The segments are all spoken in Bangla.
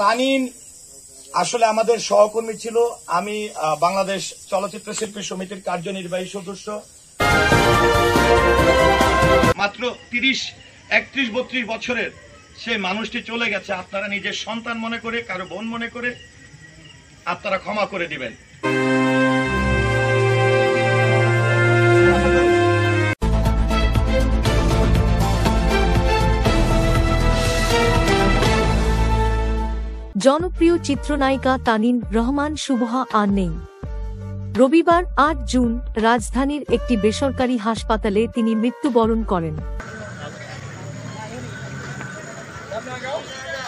তানিন আসলে আমাদের সহকর্মী ছিল। আমি বাংলাদেশ চলচ্চিত্র শিল্পী সমিতির কার্যনির্বাহী সদস্য। মাত্র 30-31-32 বছরের সেই মানুষটি চলে গেছে। আপনারা নিজের সন্তান মনে করে, কারো বোন মনে করে আপনারা ক্ষমা করে দিবেন। জনপ্রিয় চিত্রনায়িকা তানিন রহমান শুভহা আর নেই। রবিবার ৮ জুন রাজধানীর একটি বেসরকারি হাসপাতালে তিনি মৃত্যুবরণ করেন।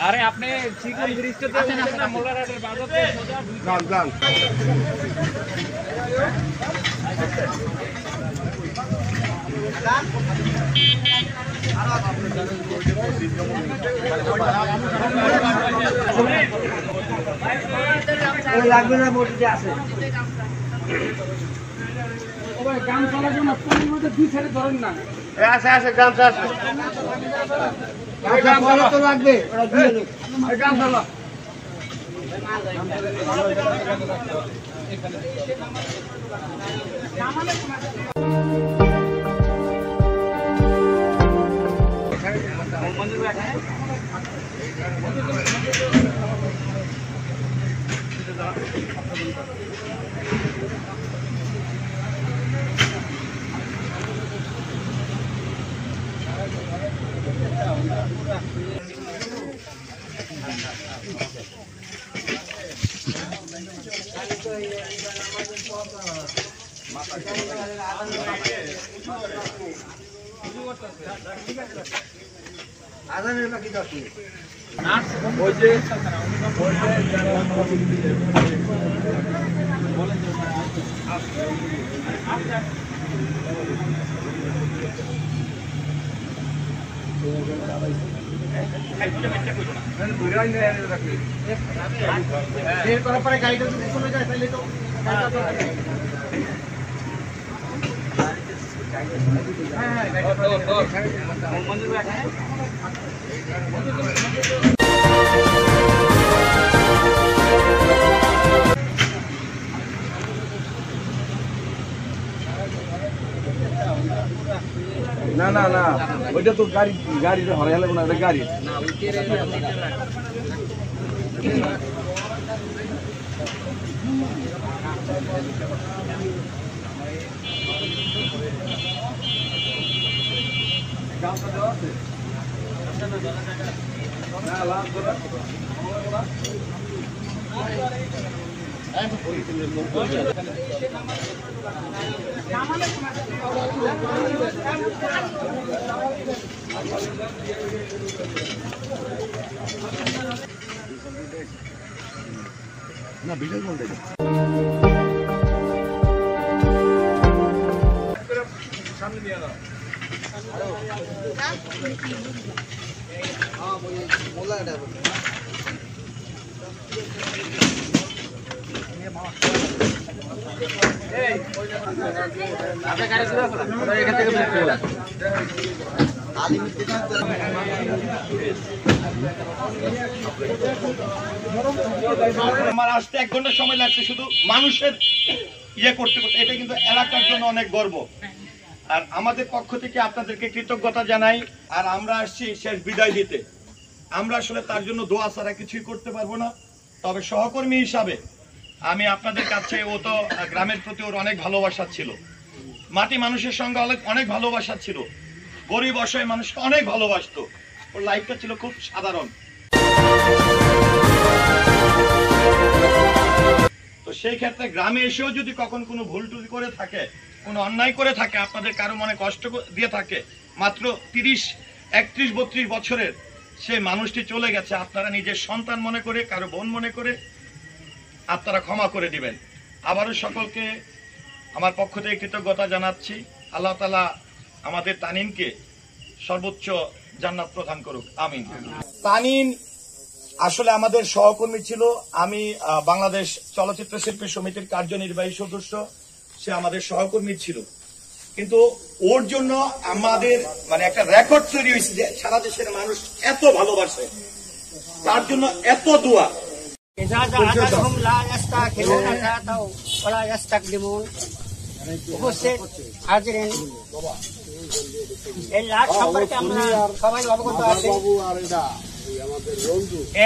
আরে আপনি চিকন ব্রিজটাতে উঠেন না, মোল্লারহাটের বাজারে সোজা যান। লাগবে না, মোটিতে আছে। ওই গামছা লাগবে না, পুরোর মধ্যে দুই সাইডে ধরেন না। আছে আছে, গামছা আছে। গামছা তো লাগবে, ওটা দিয়ে দেব। এই গামছা লো। আদানের বাকি 10 মিনিট। ওই যে বের করার পরে গাড়িটা যদি চলে যায় তাহলে তো না না না, ওইটা তো গাড়িতে হরাই লাগবে না, ওটা গাড়ি। না বিশেষ বলতে সামনে দিয়ে দাও। আমার আসতে 1 ঘন্টা সময় লাগছে শুধু মানুষের করতে করতে। এটা কিন্তু এলাকার জন্য অনেক গর্ব। আর আমাদের পক্ষ থেকে আপনাদেরকে কৃতজ্ঞতা জানাই। আর আমরা আসছি শেষ বিদায় দিতে। আমরা আসলে তার জন্য দোয়া ছাড়া কিছুই করতে পারবো না। তবে সহকর্মী হিসাবে আমি আপনাদের কাছে, ও তো গ্রামের প্রতি ওর অনেক ভালোবাসা ছিল, মাটি মানুষের সঙ্গে অনেক ভালোবাসা ছিল, গরিব অসহায় মানুষকে অনেক ভালোবাসতো। ওর লাইফটা ছিল খুব সাধারণ। তো সেই ক্ষেত্রে গ্রামে এসেও যদি কখন কোনো ভুল টুল করে থাকে, কোনো অন্যায় করে থাকে, আপনাদের কারো মনে কষ্ট দিয়ে থাকে, মাত্র 30-31-32 বছরের সেই মানুষটি চলে গেছে। আপনারা নিজের সন্তান মনে করে, কারো বোন মনে করে আপনারা ক্ষমা করে দিবেন। আবারও সকলকে আমার পক্ষ থেকে কৃতজ্ঞতা জানাচ্ছি। আল্লাহ তাআলা আমাদের তানিনকে সর্বোচ্চ জান্নাত প্রদান করুক, আমিন। তানিন আসলে আমাদের সহকর্মী ছিল। আমি বাংলাদেশ চলচ্চিত্র শিল্পী সমিতির কার্যনির্বাহী সদস্য। সে আমাদের সহকর্মী ছিল, কিন্তু ওর জন্য আমাদের একটা রেকর্ড তৈরি হয়েছে যে সারা দেশের মানুষ এত ভালোবাসে। তার জন্য এত দোয়া। إذا جاءتهم لا يستأخرون ساعة ولا يستقدمون উপস্থিত হাজিরিন, এই লাশ সম্পর্কে আমরা সবাই অবগত আছি।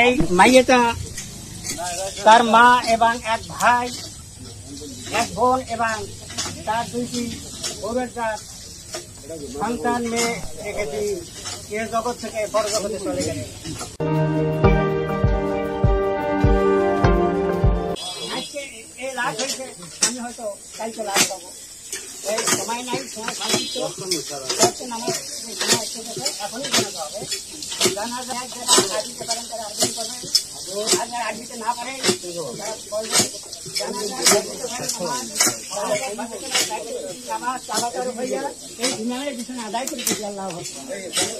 এই মাইয়েটা তার মা এবং এক ভাই, এক বোন এবং তার দুইটি বউয়ের জাত সন্তান মেয়ে রেখেছি। এ জগৎ থেকে বড় জগতে চলে গেলে আজকে এই লাশ হয়েছে, আমি হয়তো কালকে লাশ পাবো। এই সময় নাই, সময় সংক্ষিপ্ত। আমার সময় এসে এখনই জানাতে হবে। জানা যায় যারা আর্মিতে পারেন তারা আর্মি করবেন, আর যারা আর্মিতে না পারেন তারা বলবেন। জানা যায় আমার চাবাচার হইয়া এই ইমামের পিছনে আদায় করে দিচ্ছি। আল্লাহ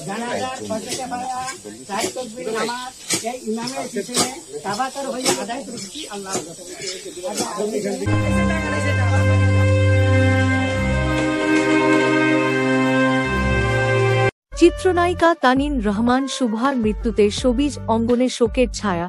জানা যায় প্রত্যেকে ভাড়া সাহিত্য আমার এই ইমামের পিছনে চাবাচার হইয়া আদায় করে দিচ্ছি। আল্লাহ চিত্রনায়িকা তানিন রহমান শুভহার মৃত্যুতে শোবিজ অঙ্গনে শোকের ছায়া।